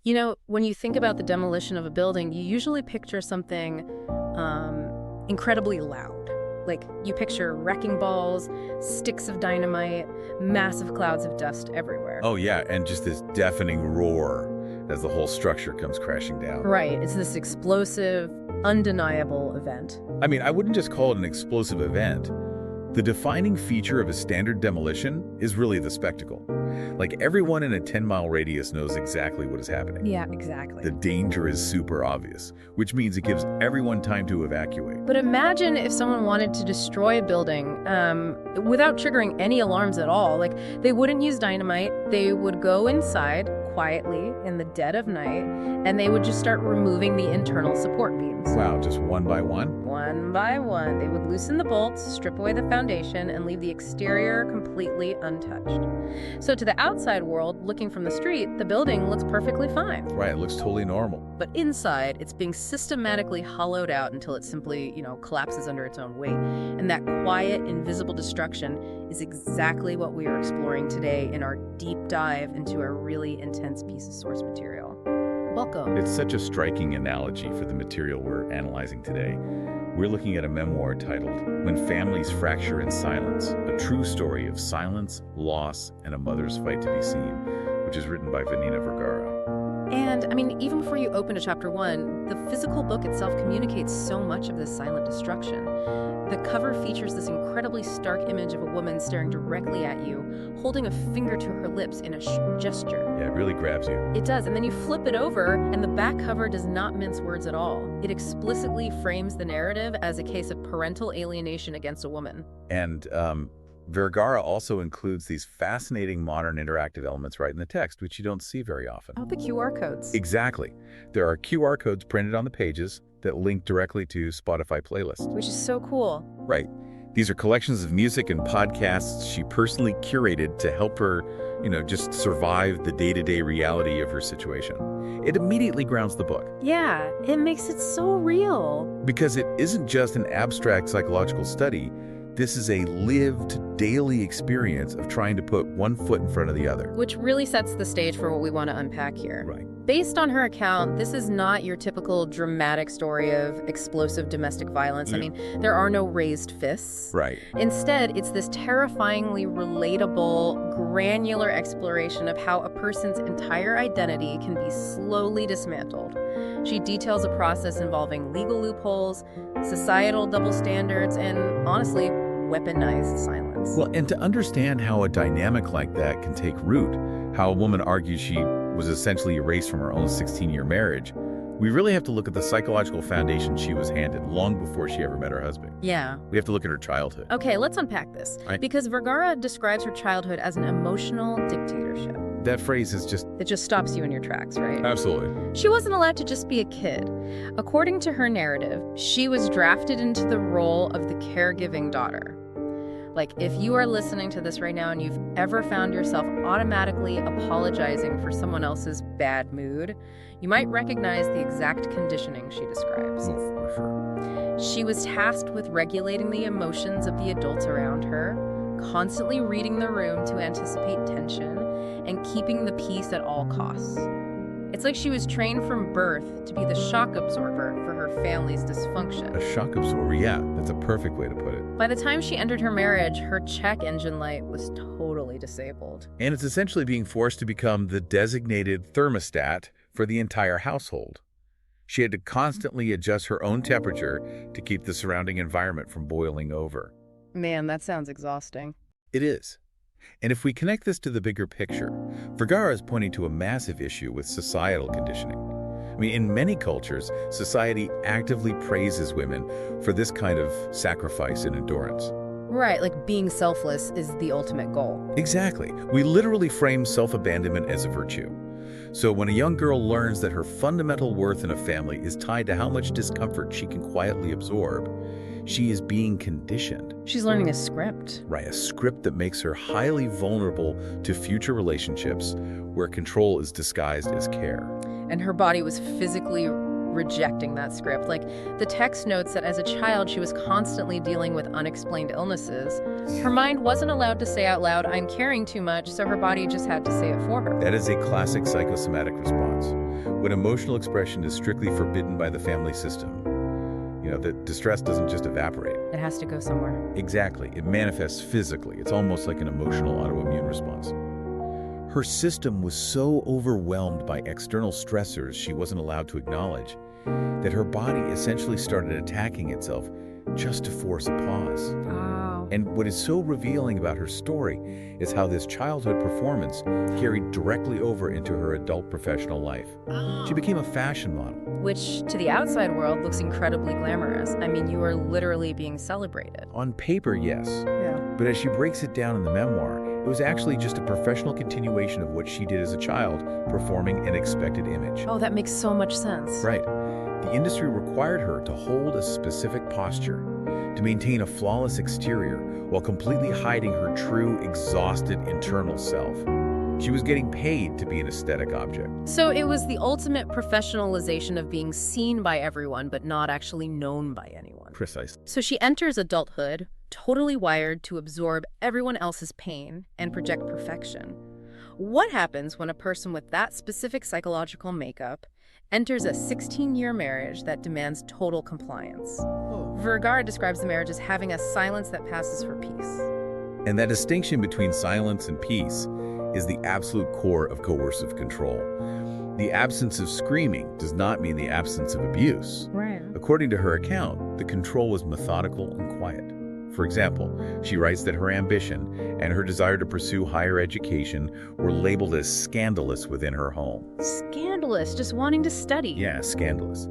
You know, when you think about the demolition of a building, you usually picture something incredibly loud. Like, you picture wrecking balls, sticks of dynamite, massive clouds of dust everywhere. Oh, yeah, and just this deafening roar as the whole structure comes crashing down. Right, it's this explosive, undeniable event. I mean, I wouldn't just call it an explosive event. The defining feature of a standard demolition is really the spectacle. Like, everyone in a 10-mile radius knows exactly what is happening. Yeah, exactly. The danger is super obvious, which means it gives everyone time to evacuate. But imagine if someone wanted to destroy a building without triggering any alarms at all. Like, they wouldn't use dynamite. They would go inside quietly in the dead of night, and they would just start removing the internal support beams. Wow, just one by one? One by one. They would loosen the bolts, strip away the foundation, and leave the exterior completely untouched. So to the outside world, looking from the street, the building looks perfectly fine. Right, it looks totally normal. But inside, it's being systematically hollowed out until it simply, collapses under its own weight. And that quiet, invisible destruction is exactly what we are exploring today in our deep dive into a really intense piece of source material. Welcome. It's such a striking analogy for the material we're analyzing today. We're looking at a memoir titled When Families Fracture in Silence, a true story of silence, loss, and a mother's fight to be seen, which is written by Vanina Vergara. And, even before you open to chapter 1, the physical book itself communicates so much of this silent destruction. The cover features this incredibly stark image of a woman staring directly at you, holding a finger to her lips in a gesture. Yeah, it really grabs you. It does, and then you flip it over, and the back cover does not mince words at all. It explicitly frames the narrative as a case of parental alienation against a woman. And Vergara also includes these fascinating modern interactive elements right in the text, which you don't see very often. Oh, the QR codes. Exactly. There are QR codes printed on the pages that link directly to Spotify playlists. Which is so cool. Right. These are collections of music and podcasts she personally curated to help her, just survive the day-to-day reality of her situation. It immediately grounds the book. Yeah, it makes it so real. Because it isn't just an abstract psychological study. This is a lived, daily experience of trying to put one foot in front of the other. Which really sets the stage for what we want to unpack here. Right. Based on her account, this is not your typical dramatic story of explosive domestic violence. Yeah. There are no raised fists. Right. Instead, it's this terrifyingly relatable, granular exploration of how a person's entire identity can be slowly dismantled. She details a process involving legal loopholes, societal double standards, and honestly, weaponized silence. Well, and to understand how a dynamic like that can take root, how a woman argues she was essentially erased from her own 16-year marriage, we really have to look at the psychological foundation she was handed long before she ever met her husband. Yeah. We have to look at her childhood. Okay, let's unpack this. Right. Because Vergara describes her childhood as an emotional dictatorship. That phrase is It just stops you in your tracks, right? Absolutely. She wasn't allowed to just be a kid. According to her narrative, she was drafted into the role of the caregiving daughter. Like, if you are listening to this right now and you've ever found yourself automatically apologizing for someone else's bad mood, you might recognize the exact conditioning she describes. For sure. She was tasked with regulating the emotions of the adults around her, constantly reading the room to anticipate tension, and keeping the peace at all costs. It's like she was trained from birth to be the shock absorber for her family's dysfunction. A shock absorber, yeah, that's a perfect way to put it. By the time she entered her marriage, her check engine light was totally disabled. And it's essentially being forced to become the designated thermostat for the entire household. She had to constantly adjust her own temperature to keep the surrounding environment from boiling over. Man, that sounds exhausting. It is. And if we connect this to the bigger picture, Vergara is pointing to a massive issue with societal conditioning. In many cultures, society actively praises women for this kind of sacrifice and endurance. Right, like being selfless is the ultimate goal. Exactly. We literally frame self-abandonment as a virtue. So when a young girl learns that her fundamental worth in a family is tied to how much discomfort she can quietly absorb, she is being conditioned. She's learning a script. Right, a script that makes her highly vulnerable to future relationships where control is disguised as care. And her body was physically rejecting that script. Like, the text notes that as a child, she was constantly dealing with unexplained illnesses. Her mind wasn't allowed to say out loud, "I'm caring too much," so her body just had to say it for her. That is a classic psychosomatic response. when emotional expression is strictly forbidden by the family system, that distress doesn't just evaporate. It has to go somewhere. Exactly. It manifests physically. It's almost like an emotional autoimmune response. Her system was so overwhelmed by external stressors she wasn't allowed to acknowledge that her body essentially started attacking itself just to force a pause. Wow. And what is so revealing about her story is how this childhood performance carried directly over into her adult professional life. She became a fashion model. Which, to the outside world, looks incredibly glamorous. I mean, you are literally being celebrated. On paper, yes. Yeah. But as she breaks it down in the memoir, it was actually just a professional continuation of what she did as a child, performing an expected image. Oh, that makes so much sense. Right. The industry required her to hold a specific posture, to maintain a flawless exterior, while completely hiding her true, exhausted internal self. She was getting paid to be an aesthetic object. So it was the ultimate professionalization of being seen by everyone, but not actually known by anyone. Precisely. So she enters adulthood, totally wired to absorb everyone else's pain and project perfection. What happens when a person with that specific psychological makeup enters a 16-year marriage that demands total compliance? Vergara describes the marriage as having a silence that passes for peace. And that distinction between silence and peace is the absolute core of coercive control. The absence of screaming does not mean the absence of abuse. Right. According to her account, the control was methodical and quiet. For example, she writes that her ambition and her desire to pursue higher education were labeled as scandalous within her home. Scandalous, just wanting to study. Yeah, scandalous.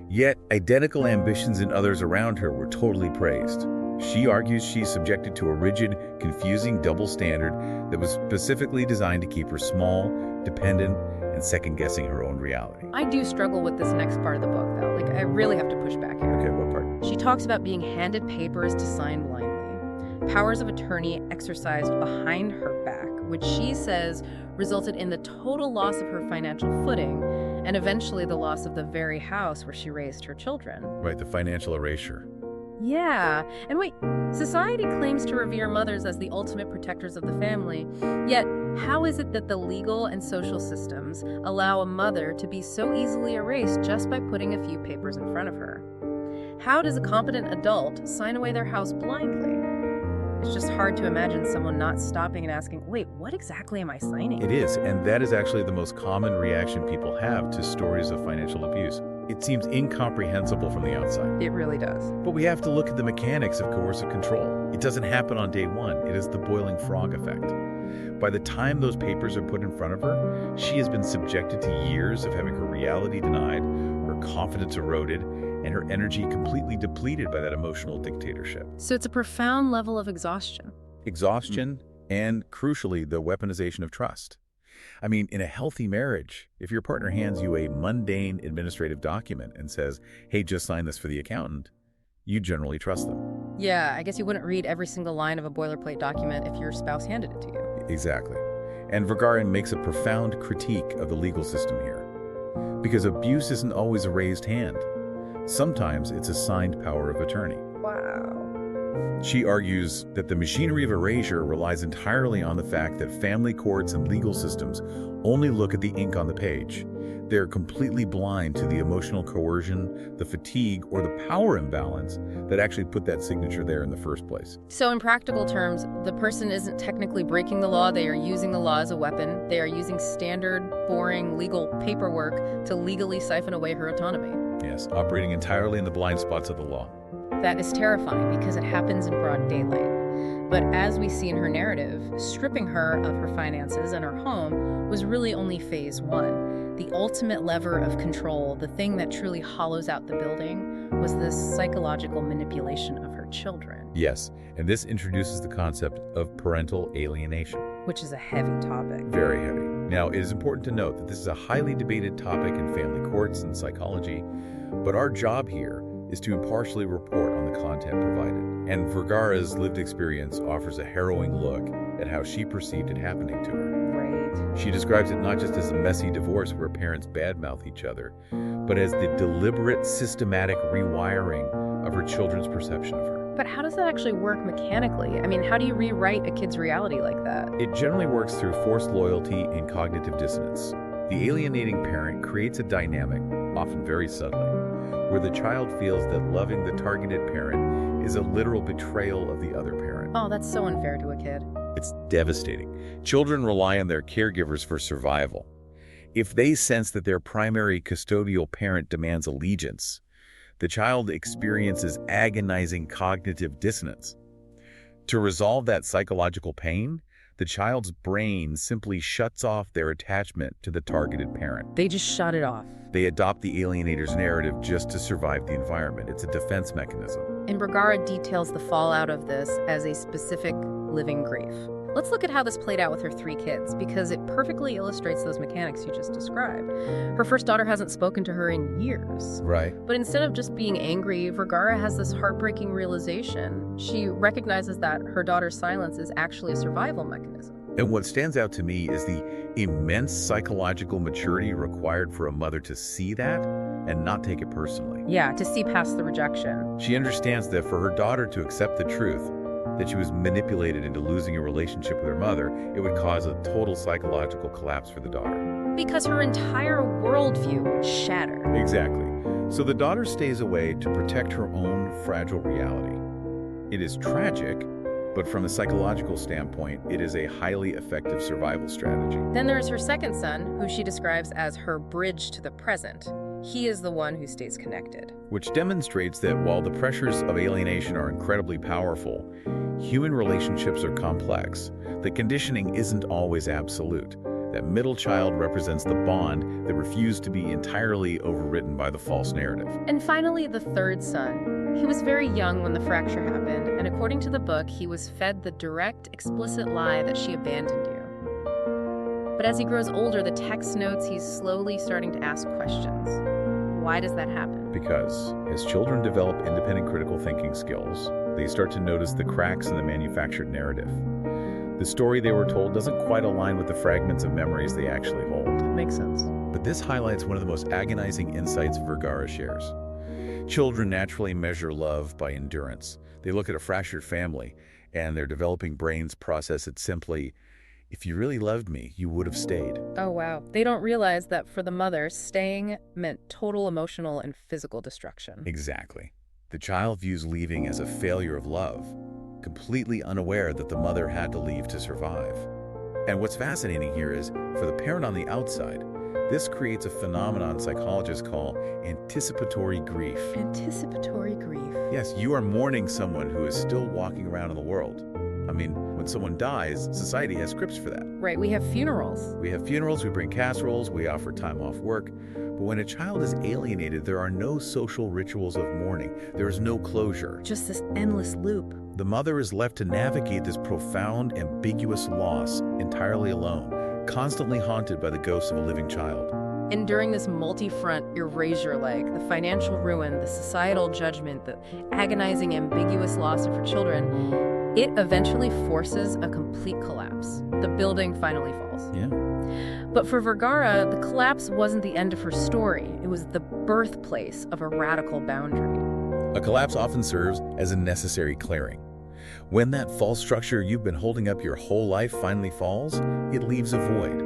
Yet, identical ambitions in others around her were totally praised. She argues she's subjected to a rigid, confusing double standard that was specifically designed to keep her small, dependent, and second-guessing her own reality. I do struggle with this next part of the book, though. Like, I really have to push back here. Okay, what part? She talks about being handed papers to sign blindly, powers of attorney exercised behind her back, which she says resulted in the total loss of her financial footing and eventually the loss of the very house where she raised her children. Right, the financial erasure. Yeah. And wait, society claims to revere mothers as the ultimate protectors of the family, yet how is it that the legal and social systems allow a mother to be so easily erased just by putting a few papers in front of her? How does a competent adult sign away their house blindly? It's just hard to imagine someone not stopping and asking, wait, what exactly am I signing? It is, and that is actually the most common reaction people have to stories of financial abuse. It seems incomprehensible from the outside. It really does. But we have to look at the mechanics of coercive control. It doesn't happen on day one. It is the boiling frog effect. By the time those papers are put in front of her, she has been subjected to years of having her reality denied, her confidence eroded, and her energy completely depleted by that emotional dictatorship. So it's a profound level of exhaustion. Exhaustion and, crucially, the weaponization of trust. I mean, in a healthy marriage, if your partner hands you a mundane administrative document and says, hey, just sign this for the accountant, you generally trust them. Yeah, I guess you wouldn't read every single line of a boilerplate document if your spouse handed it to you. Exactly. And Vergara makes a profound critique of the legal system here. Because abuse isn't always a raised hand. Sometimes it's a signed power of attorney. Wow. She argues that the machinery of erasure relies entirely on the fact that family courts and legal systems only look at the ink on the page. They're completely blind to the emotional coercion, the fatigue, or the power imbalance that actually put that signature there in the first place. So in practical terms, the person isn't technically breaking the law. They are using the law as a weapon. They are using standard, boring legal paperwork to legally siphon away her autonomy. Yes, operating entirely in the blind spots of the law. That is terrifying because it happens in broad daylight. But as we see in her narrative, stripping her of her finances and her home was really only phase one. The ultimate lever of control, the thing that truly hollows out the building, was this psychological manipulation of her children. Yes, and this introduces the concept of parental alienation. Which is a heavy topic. Very heavy. Now, it is important to note that this is a highly debated topic in family courts and psychology, but our job here is to impartially report on the content provided. And Vergara's lived experience offers a harrowing look at how she perceived it happening to her. Right. She describes it not just as a messy divorce where parents badmouth each other, but as the deliberate, systematic rewiring of her children's perception of her. But how does that actually work mechanically? I mean, how do you rewrite a kid's reality like that? It generally works through forced loyalty and cognitive dissonance. The alienating parent creates a dynamic, often very subtly, where the child feels that loving the targeted parent is a literal betrayal of the other parent. Oh, that's so unfair to a kid. It's devastating. Children rely on their caregivers for survival. If they sense that their primary custodial parent demands allegiance, the child experiences agonizing cognitive dissonance. To resolve that psychological pain, the child's brain simply shuts off their attachment to the targeted parent. They just shut it off. They adopt the alienator's narrative just to survive the environment. It's a defense mechanism. And Vergara details the fallout of this as a specific living grief. Let's look at how this played out with her 3 kids, because it perfectly illustrates those mechanics you just described. Her first daughter hasn't spoken to her in years. Right. But instead of just being angry, Vergara has this heartbreaking realization. She recognizes that her daughter's silence is actually a survival mechanism. And what stands out to me is the immense psychological maturity required for a mother to see that and not take it personally. Yeah, to see past the rejection. She understands that for her daughter to accept the truth, that she was manipulated into losing a relationship with her mother, it would cause a total psychological collapse for the daughter. Because her entire worldview would shatter. Exactly. So the daughter stays away to protect her own fragile reality. It is tragic, but from a psychological standpoint, it is a highly effective survival strategy. Then there's her second son, who she describes as her bridge to the present. He is the one who stays connected. Which demonstrates that while the pressures of alienation are incredibly powerful, human relationships are complex. The conditioning isn't always absolute. That middle child represents the bond that refused to be entirely overwritten by the false narrative. And finally, the third son. He was very young when the fracture happened, and according to the book, he was fed the direct, explicit lie that she abandoned you. But as he grows older, the text notes he's slowly starting to ask questions. Why does that happen? Because as children develop independent critical thinking skills, they start to notice the cracks in the manufactured narrative. The story they were told doesn't quite align with the fragments of memories they actually hold. Makes sense. But this highlights one of the most agonizing insights Vergara shares. Children naturally measure love by endurance. They look at a fractured family, and their developing brains process it simply, if you really loved me, you would have stayed. Oh, wow. They don't realize that for the mother, staying meant total emotional and physical destruction. Exactly. The child views leaving as a failure of love, completely unaware that the mother had to leave to survive. And what's fascinating here is, for the parent on the outside, this creates a phenomenon psychologists call anticipatory grief. Anticipatory grief. Yes, you are mourning someone who is still walking around in the world. I mean, when someone dies, society has scripts for that. Right, we have funerals. We have funerals, we bring casseroles, we offer time off work. But when a child is alienated, there are no social rituals of mourning. There is no closure. Just this endless loop. The mother is left to navigate this profound, ambiguous loss entirely alone, constantly haunted by the ghosts of a living child. And during this multi-front erasure, like the financial ruin, the societal judgment, the agonizing, ambiguous loss of her children, it eventually forces a complete collapse. The building finally falls. Yeah. But for Vergara, the collapse wasn't the end of her story. It was the birthplace of a radical boundary. A collapse often serves as a necessary clearing. When that false structure you've been holding up your whole life finally falls, it leaves a void.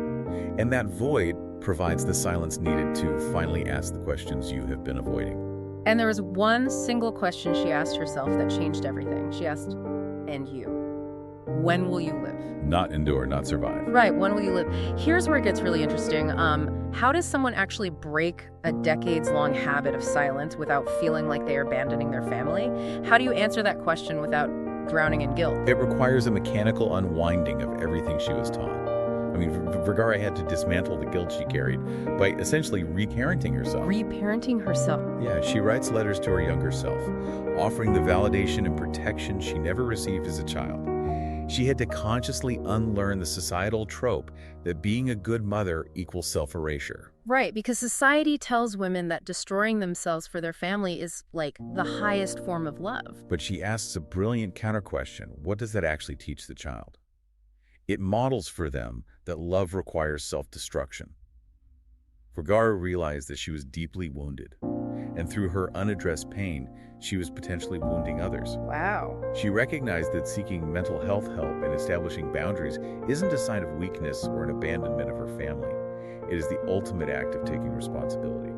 And that void provides the silence needed to finally ask the questions you have been avoiding. And there was one single question she asked herself that changed everything. She asked, and you? When will you live? Not endure, not survive. Right, when will you live? Here's where it gets really interesting. How does someone actually break a decades-long habit of silence without feeling like they are abandoning their family? How do you answer that question without drowning in guilt? It requires a mechanical unwinding of everything she was taught. I mean, Vergara had to dismantle the guilt she carried by essentially reparenting herself. Reparenting herself. Yeah, she writes letters to her younger self, offering the validation and protection she never received as a child. She had to consciously unlearn the societal trope that being a good mother equals self-erasure. Right, because society tells women that destroying themselves for their family is like the highest form of love. But she asks a brilliant counter-question. What does that actually teach the child? It models for them that love requires self-destruction. Vergara realized that she was deeply wounded, and through her unaddressed pain, she was potentially wounding others. Wow. She recognized that seeking mental health help and establishing boundaries isn't a sign of weakness or an abandonment of her family. It is the ultimate act of taking responsibility.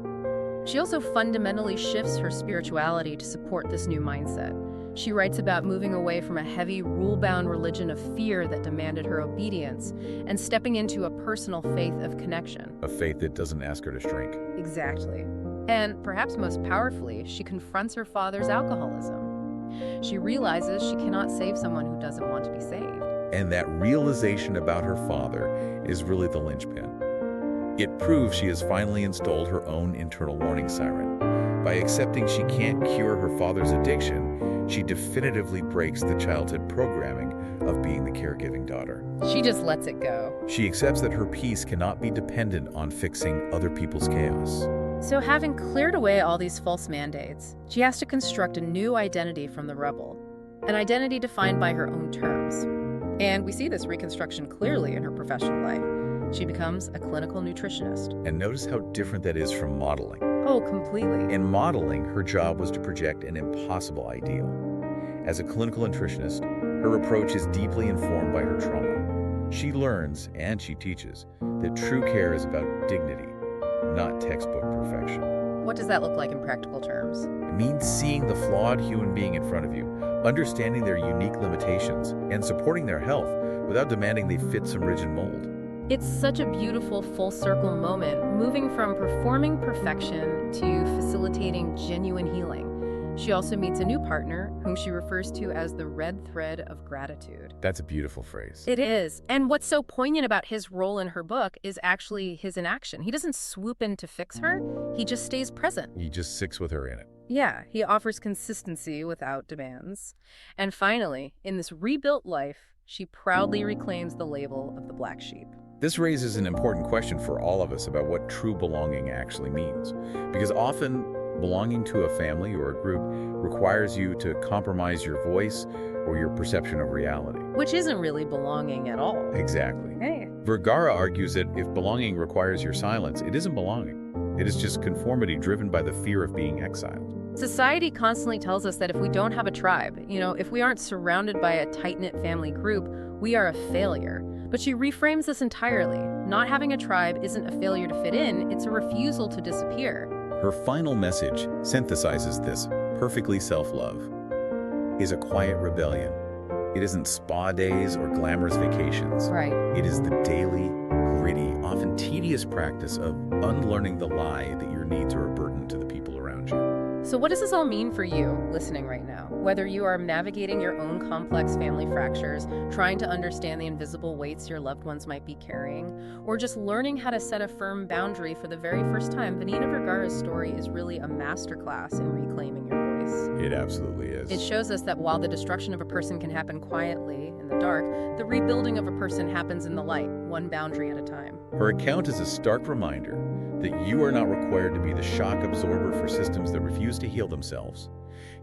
She also fundamentally shifts her spirituality to support this new mindset. She writes about moving away from a heavy, rule-bound religion of fear that demanded her obedience and stepping into a personal faith of connection. A faith that doesn't ask her to shrink. Exactly. And perhaps most powerfully, she confronts her father's alcoholism. She realizes she cannot save someone who doesn't want to be saved. And that realization about her father is really the linchpin. It proves she has finally installed her own internal warning siren. By accepting she can't cure her father's addiction, she definitively breaks the childhood programming of being the caregiving daughter. She just lets it go. She accepts that her peace cannot be dependent on fixing other people's chaos. So having cleared away all these false mandates, she has to construct a new identity from the rubble, an identity defined by her own terms. And we see this reconstruction clearly in her professional life. She becomes a clinical nutritionist. And notice how different that is from modeling. Oh, completely. In modeling, her job was to project an impossible ideal. As a clinical nutritionist, her approach is deeply informed by her trauma. She learns, and she teaches, that true care is about dignity, not textbook perfection. What does that look like in practical terms? It means seeing the flawed human being in front of you, understanding their unique limitations, and supporting their health without demanding they fit some rigid mold. It's such a beautiful full circle moment, moving from performing perfection to facilitating genuine healing. She also meets a new partner, whom she refers to as the red thread of gratitude. That's a beautiful phrase. It is. And what's so poignant about his role in her book is actually his inaction. He doesn't swoop in to fix her, he just stays present. He just sits with her in it. Yeah, he offers consistency without demands. And finally, in this rebuilt life, she proudly reclaims the label of the black sheep. This raises an important question for all of us about what true belonging actually means. Because often, belonging to a family or a group requires you to compromise your voice or your perception of reality. Which isn't really belonging at all. Exactly. Hey. Vergara argues that if belonging requires your silence, it isn't belonging. It is just conformity driven by the fear of being exiled. Society constantly tells us that if we don't have a tribe, if we aren't surrounded by a tight-knit family group, we are a failure. But she reframes this entirely. Not having a tribe isn't a failure to fit in, it's a refusal to disappear. Her final message synthesizes this perfectly. Self-love is a quiet rebellion. It isn't spa days or glamorous vacations. Right. It is the daily, gritty, often tedious practice of unlearning the lie that your needs are a burden to the people around you. So what does this all mean for you listening right now? Whether you are navigating your own complex family fractures, trying to understand the invisible weights your loved ones might be carrying, or just learning how to set a firm boundary for the very first time, Vanina Vergara's story is really a masterclass in reclaiming your voice. It absolutely is. It shows us that while the destruction of a person can happen quietly in the dark, the rebuilding of a person happens in the light, one boundary at a time. Her account is a stark reminder that you are not required to be the shock absorber for systems that refuse to heal themselves.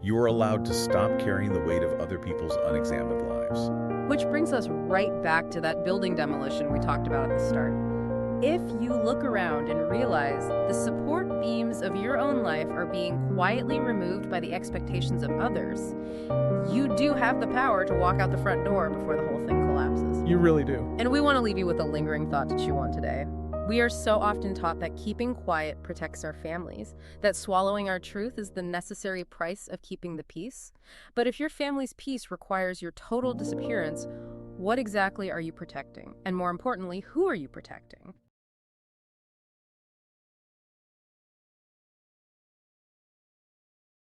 You are allowed to stop carrying the weight of other people's unexamined lives. Which brings us right back to that building demolition we talked about at the start. If you look around and realize the support beams of your own life are being quietly removed by the expectations of others, you do have the power to walk out the front door before the whole thing collapses. You really do. And we want to leave you with a lingering thought to chew on today. We are so often taught that keeping quiet protects our families, that swallowing our truth is the necessary price of keeping the peace. But if your family's peace requires your total disappearance, what exactly are you protecting? And more importantly, who are you protecting?